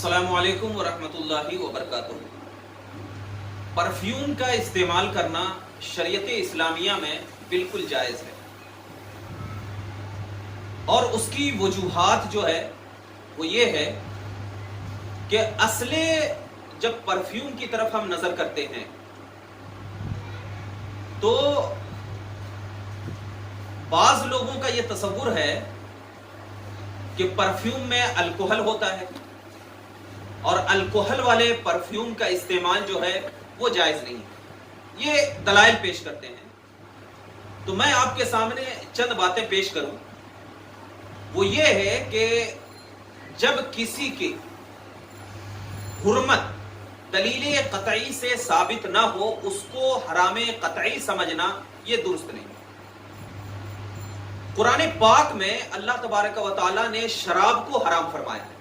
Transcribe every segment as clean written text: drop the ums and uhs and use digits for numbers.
अस्सलामु अलैकुम वरहमतुल्लाहि वबरकातुहू। परफ्यूम का इस्तेमाल करना शरीयत इस्लामिया में बिल्कुल जायज़ है और उसकी वजूहात जो है वो ये है कि असले जब परफ्यूम की तरफ हम नज़र करते हैं तो बाज़ लोगों का ये तसव्वुर है कि परफ्यूम में अल्कोहल होता है और अल्कोहल वाले परफ्यूम का इस्तेमाल जो है वो जायज़ नहीं है। ये दलाइल पेश करते हैं, तो मैं आपके सामने चंद बातें पेश करूं। वो ये है कि जब किसी की हुर्मत दलील कतई से साबित ना हो उसको हराम कतई समझना ये दुरुस्त नहीं। कुरान पाक में अल्लाह तबारक व तआला ने शराब को हराम फरमाया है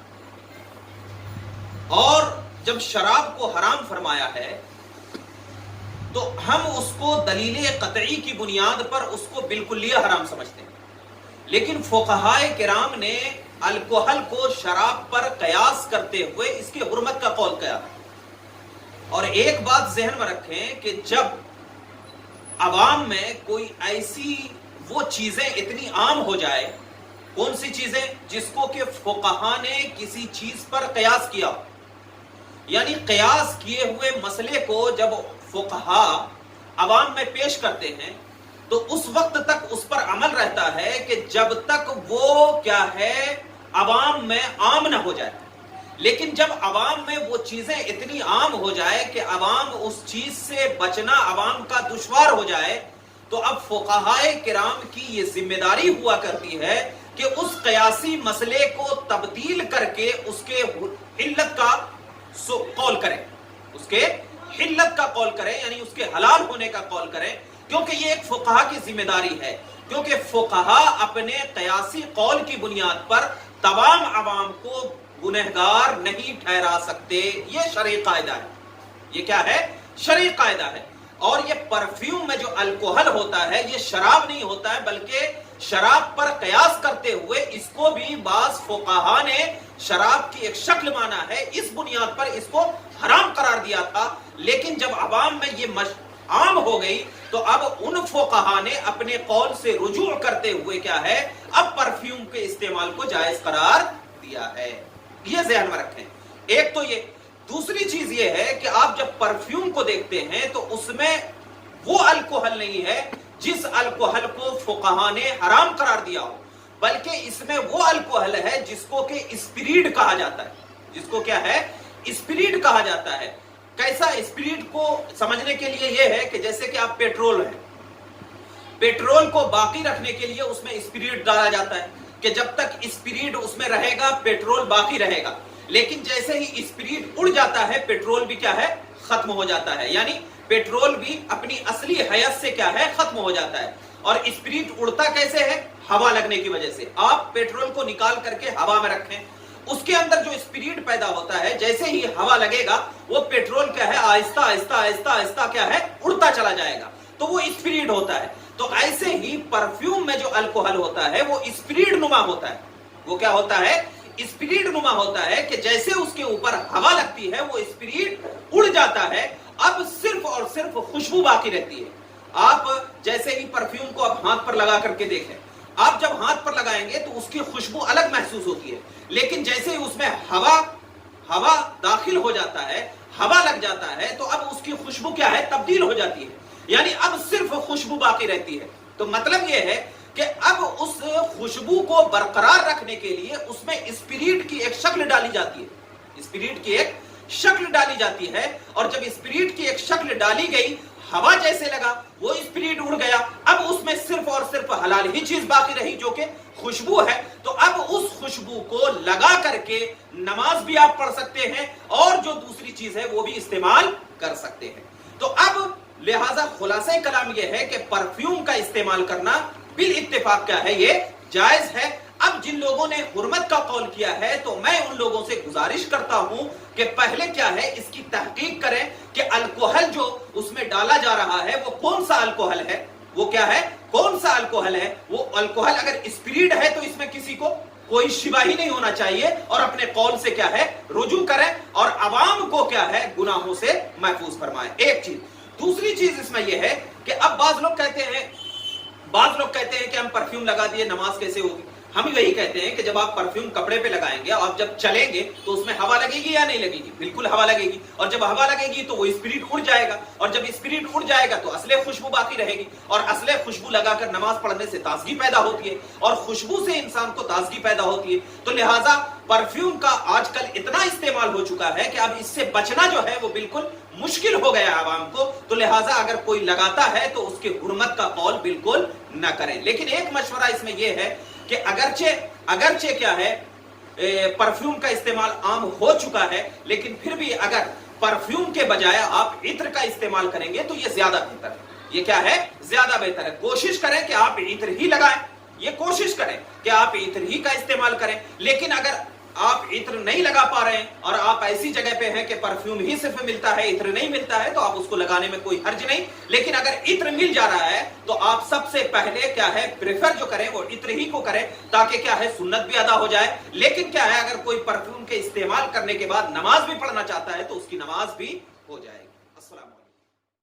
और जब शराब को हराम फरमाया है तो हम उसको दलील कतई की बुनियाद पर उसको बिल्कुलिया हराम समझते हैं, लेकिन फुक़हाए किराम ने अल्कोहल को शराब पर कयास करते हुए इसकी हुर्मत का कौल किया है। और एक बात ज़हन में रखें कि जब अवाम में कोई ऐसी वो चीजें इतनी आम हो जाए, कौन सी चीजें जिसको कि फुक़हा ने किसी चीज पर कयास किया, यानी कयास किए हुए मसले को जब फुक़हा अवाम में पेश करते हैं तो उस वक्त तक उस पर अमल रहता है कि जब तक वो क्या है अवाम में आम ना हो जाए। लेकिन जब अवाम में वो चीजें इतनी आम हो जाए कि अवाम उस चीज से बचना अवाम का दुश्वार हो जाए, तो अब फुक़हाए किराम की ये जिम्मेदारी हुआ करती है कि उस कयासी मसले को तब्दील करके उसके इल्लत का कौल करें, उसके हिल्लत का कौल करें, यानी उसके हलाल होने का कौल करें, क्योंकि ये एक फुक़हा की जिम्मेदारी है। क्योंकि फुक़हा अपने कयासी कौल की बुनियाद पर तमाम अवाम को गुनहगार नहीं ठहरा सकते। ये शरई कायदा है। ये क्या है? शरई कायदा है। और ये परफ्यूम में जो अल्कोहल होता है ये शराब नहीं होता है, बल्कि शराब पर कयास करते हुए इसको भी बाज़ फुक़हा ने शराब की एक शक्ल माना है, इस बुनियाद पर इसको हराम करार दिया था। लेकिन जब अवाम में ये आम हो गई तो अब उन फुक़हा ने अपने कौल से रुजू करते हुए क्या है, अब परफ्यूम के इस्तेमाल को जायज करार दिया है। ये ज़हन में रखें। एक तो ये, दूसरी चीज ये है कि आप जब परफ्यूम को देखते हैं तो उसमें वो अल्कोहल नहीं है जिस अल्कोहल को फुक़हा ने हराम करार दिया हो, बल्कि इसमें वो अल्कोहल है जिसको कि स्पिरिट कहा जाता है। जिसको क्या है? स्पिरिट कहा जाता है। कैसा? स्पिरिट को समझने के लिए यह है कि जैसे कि आप पेट्रोल है, पेट्रोल को बाकी रखने के लिए उसमें स्पिरिट डाला जाता है कि जब तक स्पिरिट उसमें रहेगा पेट्रोल बाकी रहेगा। लेकिन जैसे ही स्पिरिट उड़ जाता है पेट्रोल भी क्या है? खत्म हो जाता है। यानी पेट्रोल भी अपनी असली हैयत से क्या है? खत्म हो जाता है। और स्पिरिट उड़ता कैसे है? हवा लगने की वजह से। आप पेट्रोल को निकाल करके हवा में रखें, उसके अंदर जो स्पिरिट पैदा होता है, जैसे ही हवा लगेगा वो पेट्रोल क्या है? आहिस्ता आहिस्ता आहिस्ता आहिस्ता क्या है? उड़ता चला जाएगा। तो वो स्पिरिट होता है। तो ऐसे ही परफ्यूम में जो अल्कोहल होता है वो स्पिरिट नुमा होता है। वो क्या होता है? स्पिरिट नुमा होता है कि जैसे उसके ऊपर हवा लगती है वो स्पिरिट उड़ जाता है। अब सिर्फ और सिर्फ खुशबू बाकी रहती है। आप जैसे ही परफ्यूम को आप हाथ पर लगा करके देखें, आप जब हाथ पर लगाएंगे तो उसकी खुशबू अलग महसूस होती है, लेकिन जैसे ही उसमें हवा दाखिल हो जाता है, हवा लग जाता है, तो अब उसकी खुशबू क्या है? तब्दील हो जाती है। यानी अब सिर्फ खुशबू बाकी रहती है। तो मतलब यह है कि अब उस खुशबू को बरकरार रखने के लिए उसमें स्पिरिट की एक शक्ल डाली जाती है। स्पिरिट की एक शक्ल डाली जाती है, और जब स्पिरिट की एक शक्ल डाली गई, हवा जैसे लगा वो स्पिरिट उड़ गया। अब उसमें सिर्फ और सिर्फ हलाल ही चीज बाकी रही जो कि खुशबू है। तो अब उस खुशबू को लगा करके नमाज भी आप पढ़ सकते हैं और जो दूसरी चीज है वो भी इस्तेमाल कर सकते हैं। तो अब लिहाजा खुलासा कलाम यह है कि परफ्यूम का इस्तेमाल करना बिल इत्तेफाक क्या है? ये जायज है। अब जिन लोगों ने हुर्मत का कौल किया है तो मैं उन लोगों से गुजारिश करता हूं कि पहले क्या है इसकी तहकीक करें कि अल्कोहल जो उसमें डाला जा रहा है वो कौन सा अल्कोहल है, वो क्या है, कौन सा अल्कोहल है। वो अल्कोहल अगर स्पिरिट है तो इसमें किसी को कोई शिवा ही नहीं होना चाहिए और अपने कौल से क्या है रुजू करें और अवाम को क्या है गुनाहों से महफूज फरमाए। एक चीज। दूसरी चीज इसमें यह है कि अब बाज लोग कहते हैं कि हम परफ्यूम लगा दिए नमाज कैसे होगी। हम यही कहते हैं कि जब आप परफ्यूम कपड़े पे लगाएंगे और जब चलेंगे तो उसमें हवा लगेगी या नहीं लगेगी? बिल्कुल हवा लगेगी। और जब हवा लगेगी तो वो स्पिरिट उड़ जाएगा, और जब स्पिरिट उड़ जाएगा तो असले खुशबू बाकी रहेगी, और असले खुशबू लगाकर नमाज पढ़ने से ताजगी पैदा होती है, और खुशबू से इंसान को ताजगी पैदा होती है। तो लिहाजा परफ्यूम का आजकल इतना इस्तेमाल हो चुका है कि अब इससे बचना जो है वो बिल्कुल मुश्किल हो गया आवाम को। तो लिहाजा अगर कोई लगाता है तो उसके हुर्मत का कौल बिल्कुल न करें। लेकिन एक मशवरा इसमें यह है कि अगरचे क्या है परफ्यूम का इस्तेमाल आम हो चुका है, लेकिन फिर भी अगर परफ्यूम के बजाय आप इत्र का इस्तेमाल करेंगे तो ये ज्यादा बेहतर है। ये क्या है? ज्यादा बेहतर है। कोशिश करें कि आप इत्र ही लगाएं, ये कोशिश करें कि आप इत्र ही का इस्तेमाल करें। लेकिन अगर आप इत्र नहीं लगा पा रहे हैं और आप ऐसी जगह पे हैं कि परफ्यूम ही सिर्फ मिलता है, इत्र नहीं मिलता है, तो आप उसको लगाने में कोई हर्ज नहीं। लेकिन अगर इत्र मिल जा रहा है तो आप सबसे पहले क्या है प्रेफर जो करें वो इत्र ही को करें, ताकि क्या है सुन्नत भी अदा हो जाए। लेकिन क्या है अगर कोई परफ्यूम के इस्तेमाल करने के बाद नमाज भी पढ़ना चाहता है तो उसकी नमाज भी हो जाएगी।